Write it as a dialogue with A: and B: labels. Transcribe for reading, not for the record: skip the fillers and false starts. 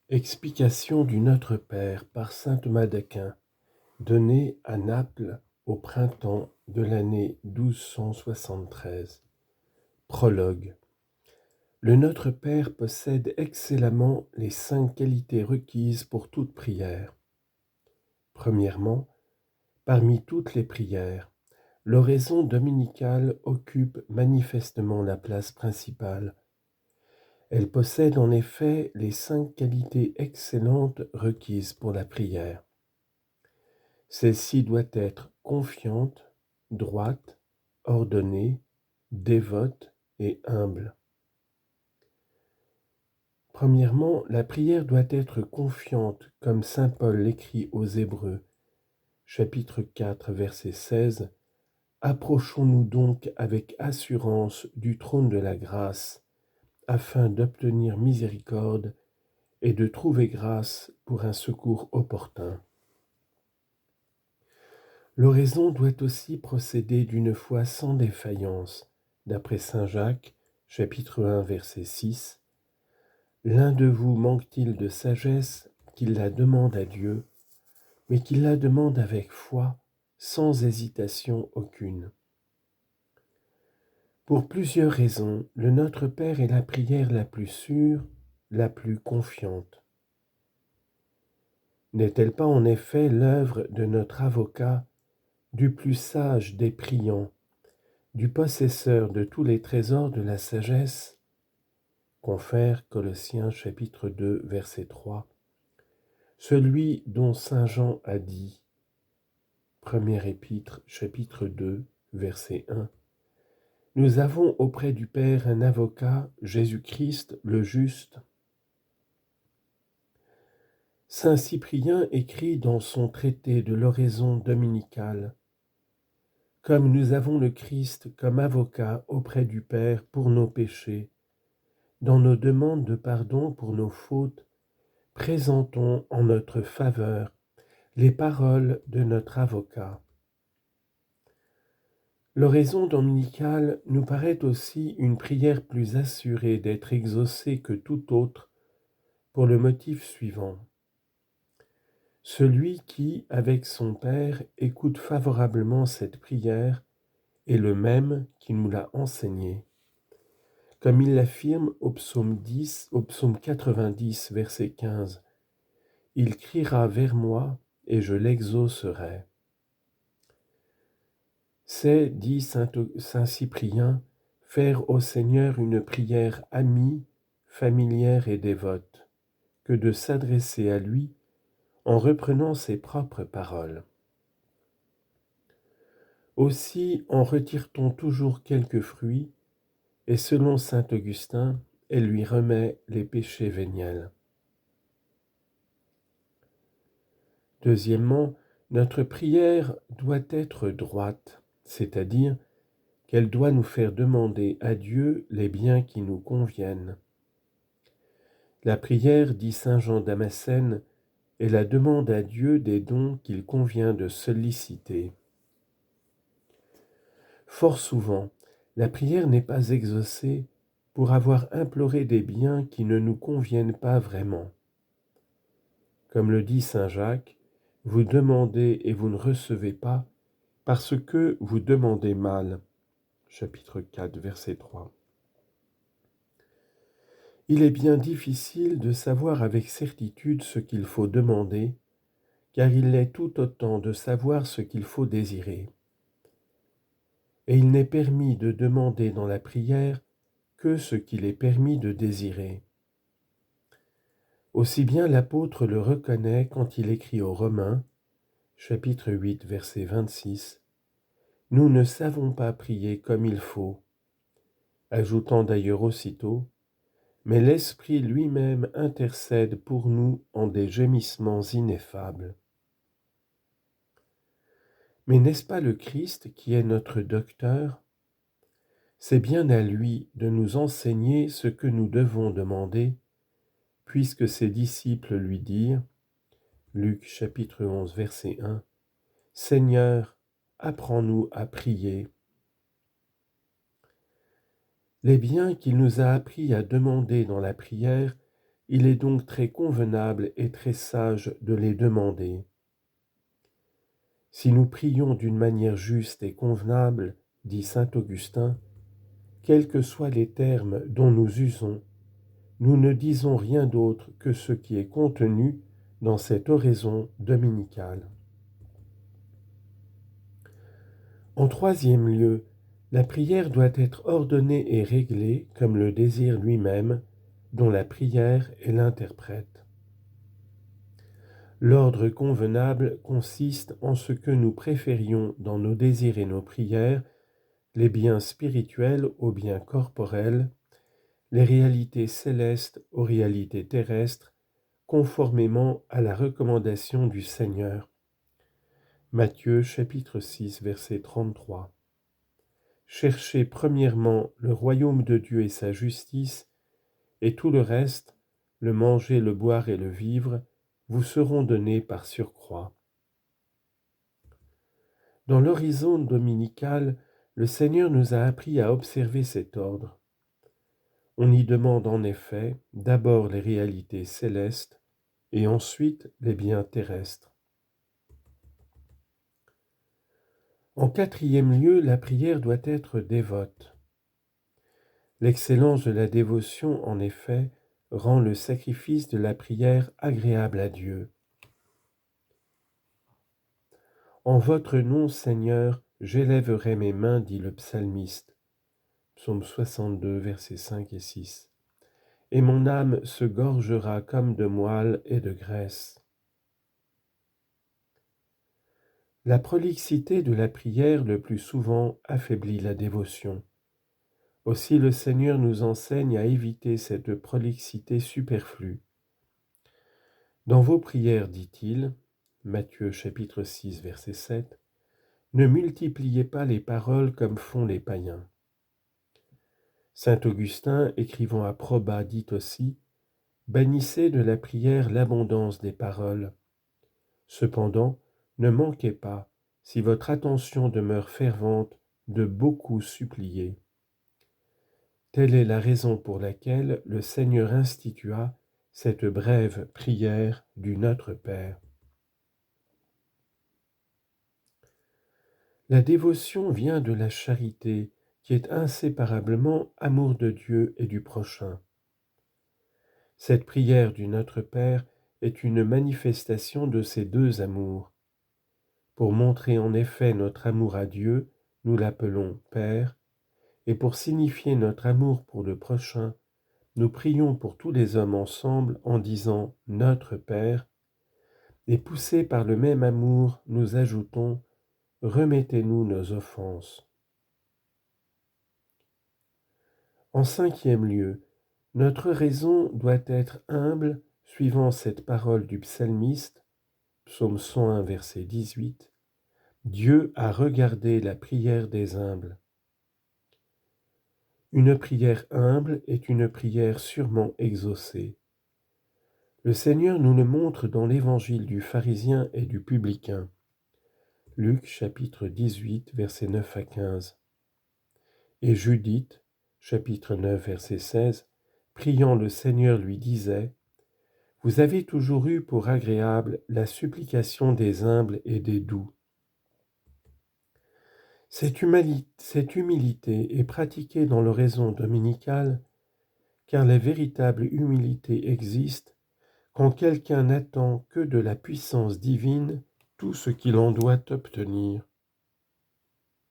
A: Explication du Notre Père par saint Thomas d'Aquin, donnée à Naples au printemps de l'année 1273. Prologue. Le Notre Père possède excellemment les 5 qualités requises pour toute prière. Premièrement, parmi toutes les prières, l'oraison dominicale occupe manifestement la place principale. Elle possède en effet les 5 qualités excellentes requises pour la prière. Celle-ci doit être confiante, droite, ordonnée, dévote et humble. Premièrement, la prière doit être confiante, comme saint Paul l'écrit aux Hébreux, chapitre 4, verset 16. Approchons-nous donc avec assurance du trône de la grâce, afin d'obtenir miséricorde et de trouver grâce pour un secours opportun. L'oraison doit aussi procéder d'une foi sans défaillance, d'après saint Jacques, chapitre 1, verset 6. L'un de vous manque-t-il de sagesse, qu'il la demande à Dieu, mais qu'il la demande avec foi, sans hésitation aucune. Pour plusieurs raisons, le Notre Père est la prière la plus sûre, la plus confiante. N'est-elle pas en effet l'œuvre de notre avocat, du plus sage des priants, du possesseur de tous les trésors de la sagesse? Confère Colossiens chapitre 2, verset 3. Celui dont saint Jean a dit, première épître chapitre 2, verset 1. Nous avons auprès du Père un avocat, Jésus-Christ le juste. Saint Cyprien écrit dans son traité de l'oraison dominicale: Comme nous avons le Christ comme avocat auprès du Père pour nos péchés, dans nos demandes de pardon pour nos fautes, présentons en notre faveur les paroles de notre avocat. L'oraison dominicale nous paraît aussi une prière plus assurée d'être exaucée que toute autre pour le motif suivant. Celui qui, avec son Père, écoute favorablement cette prière est le même qui nous l'a enseignée. Comme il l'affirme au psaume 90, verset 15, « Il criera vers moi et je l'exaucerai. » C'est, dit saint Cyprien, faire au Seigneur une prière amie, familière et dévote, que de s'adresser à lui en reprenant ses propres paroles. Aussi en retire-t-on toujours quelques fruits, et selon saint Augustin, elle lui remet les péchés véniels. Deuxièmement, notre prière doit être droite, c'est-à-dire qu'elle doit nous faire demander à Dieu les biens qui nous conviennent. La prière, dit saint Jean Damascène, est la demande à Dieu des dons qu'il convient de solliciter. Fort souvent, la prière n'est pas exaucée pour avoir imploré des biens qui ne nous conviennent pas vraiment. Comme le dit saint Jacques, vous demandez et vous ne recevez pas parce que vous demandez mal. Chapitre 4, verset 3. Il est bien difficile de savoir avec certitude ce qu'il faut demander, car il l'est tout autant de savoir ce qu'il faut désirer. Et il n'est permis de demander dans la prière que ce qu'il est permis de désirer. Aussi bien l'apôtre le reconnaît quand il écrit aux Romains, chapitre 8, verset 26, « Nous ne savons pas prier comme il faut », ajoutant d'ailleurs aussitôt, « Mais l'Esprit lui-même intercède pour nous en des gémissements ineffables. » Mais n'est-ce pas le Christ qui est notre docteur? C'est bien à lui de nous enseigner ce que nous devons demander, puisque ses disciples lui dirent, Luc chapitre 11, verset 1, « Seigneur, apprends-nous à prier. » Les biens qu'il nous a appris à demander dans la prière Il est donc très convenable et très sage de les demander. Si nous prions d'une manière juste et convenable, dit saint Augustin, quels que soient les termes dont nous usons, nous ne disons rien d'autre que ce qui est contenu dans cette oraison dominicale. En troisième lieu, la prière doit être ordonnée et réglée comme le désir lui-même, dont la prière est l'interprète. L'ordre convenable consiste en ce que nous préférions dans nos désirs et nos prières les biens spirituels aux biens corporels, les réalités célestes aux réalités terrestres, conformément à la recommandation du Seigneur. Matthieu chapitre 6 verset 33. Cherchez premièrement le royaume de Dieu et sa justice, et tout le reste, le manger, le boire et le vivre, vous seront donnés par surcroît. Dans l'horizon dominical, le Seigneur nous a appris à observer cet ordre. On y demande en effet d'abord les réalités célestes et ensuite les biens terrestres. En quatrième lieu, la prière doit être dévote. L'excellence de la dévotion, en effet, rend le sacrifice de la prière agréable à Dieu. En votre nom, Seigneur, j'élèverai mes mains, dit le psalmiste. Psaume 62, versets 5 et 6. Et mon âme se gorgera comme de moelle et de graisse. La prolixité de la prière le plus souvent affaiblit la dévotion. Aussi le Seigneur nous enseigne à éviter cette prolixité superflue. Dans vos prières, dit-il, Matthieu chapitre 6, verset 7, ne multipliez pas les paroles comme font les païens. Saint Augustin, écrivant à Proba, dit aussi, bannissez de la prière l'abondance des paroles. Cependant, ne manquez pas, si votre attention demeure fervente, de beaucoup supplier. Telle est la raison pour laquelle le Seigneur institua cette brève prière du Notre Père. La dévotion vient de la charité, qui est inséparablement amour de Dieu et du prochain. Cette prière du Notre Père est une manifestation de ces deux amours. Pour montrer en effet notre amour à Dieu, nous l'appelons Père, et pour signifier notre amour pour le prochain, nous prions pour tous les hommes ensemble en disant « Notre Père », et poussés par le même amour, nous ajoutons « Remettez-nous nos offenses ». En cinquième lieu, notre raison doit être humble, suivant cette parole du psalmiste, psaume 101, verset 18, « Dieu a regardé la prière des humbles ». Une prière humble est une prière sûrement exaucée. Le Seigneur nous le montre dans l'évangile du pharisien et du publicain. Luc chapitre 18, versets 9 à 15. Et Judith, chapitre 9, verset 16, priant le Seigneur lui disait, « Vous avez toujours eu pour agréable la supplication des humbles et des doux. » Cette humilité est pratiquée dans l'oraison dominicale, car la véritable humilité existe quand quelqu'un n'attend que de la puissance divine tout ce qu'il en doit obtenir.